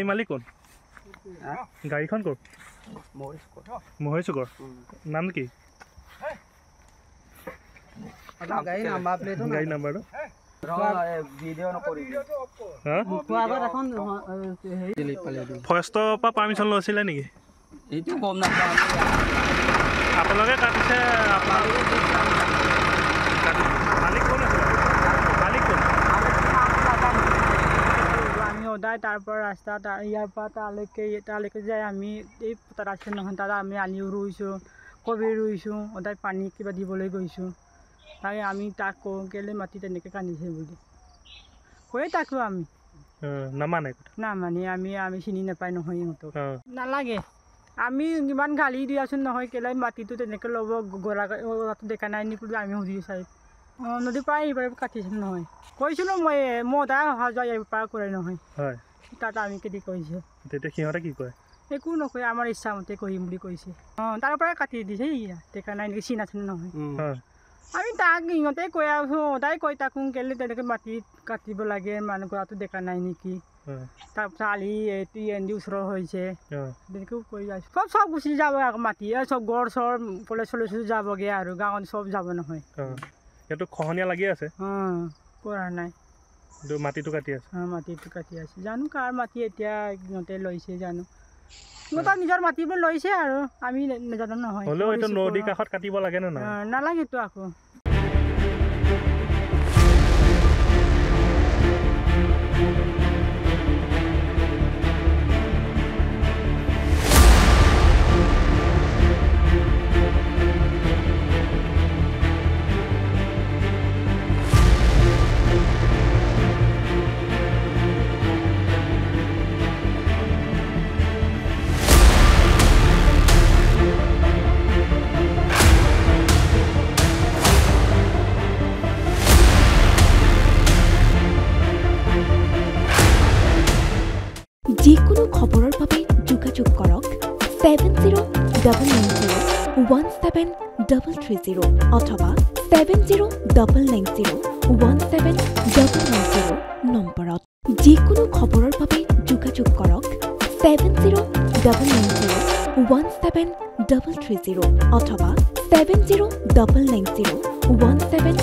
গাড়ী মালিক কোন গাড়ীখন ক'ত মহেশ চুকৰ নাম কি গাড়ী নাম্বাৰ প্লেটটো গাড়ী নাম্বাৰটো ফৰেষ্টৰ পৰা পাৰ্মিশ্যন লৈছিলে নেকি এইটো গম নাপাওঁ আপোনালোকে কাটিছে মালিক কোন আছে মালিক কোন আমি সদায় তাৰ পৰা ৰাস্তা ইয়াৰ পৰা তালৈকে যায় আমি এই তাত আছে নহয় তাত আমি আলিও ৰুইছোঁ কবি ৰুইছোঁ সদায় পানী কিবা দিবলৈ গৈছোঁ তাই আমি তাক কওঁ কেলে মাটি তেনেকৈ কান্দিছে বুলি কৈয়ে থাকোঁ আমি নামানে আমি চিনি নাপায় নহয় ইহঁতক নালাগে আমি ইমান গালি দিয়াচোন নহয় কেলে মাটিটো তেনেকৈ ল'ব গৰাটো দেখা নাই নেকি বুলি আমি সুধি চাই নদীৰ পৰা এইবাৰ কাটিছিল নহয় কৈছিলোঁ মই সদায় অহা যোৱা ইয়াৰ পৰা কৰে নহয় হয় তাত আমি কেতি কৈছে তেতিয়া সিহঁতে কি কয় একো নকয় আমাৰ ইচ্ছামতে কৰিম বুলি কৈছে তাৰ পৰাই কাটি দিছে দেখা নাই নেকি চিন আছে নহয় আমি তাক ইহঁতে কৈ আছোঁ সদায় কৈ থাকোঁ কেলে তেনেকৈ মাটি কাটিব লাগে মানুহ গৰাটো দেখা নাই নেকি তাৰপিছত আলি এইটো এন ডি ওচৰৰ হৈছে তেনেকৈও কৈ আছোঁ চব গুচি যাব আকৌ মাটি চব গড় চৰ কলেজ চলেজো যাবগৈ আৰু গাঁৱত চব যাব নহয় সেইটো খহনীয়া লাগি আছে কৰা নাই মাটিটো কাটি আছে মাটিটো কাটি আছে জানো কাৰ মাটি এতিয়া সিহঁতে লৈছে জানো সিহঁতৰ নিজৰ মাটিবোৰ লৈছে আৰু আমি নাজানো নহয় হ'লেও এইটো নদীৰ কাষত কাটিব লাগে নে নালাগেতো আকৌ যিকোনো খবৰৰ বাবে যোগাযোগ কৰক 7099017330 অথবা 7099017390 নম্বৰত যিকোনো খবৰৰ বাবে যোগাযোগ কৰক 7099017330 অথবা 70990173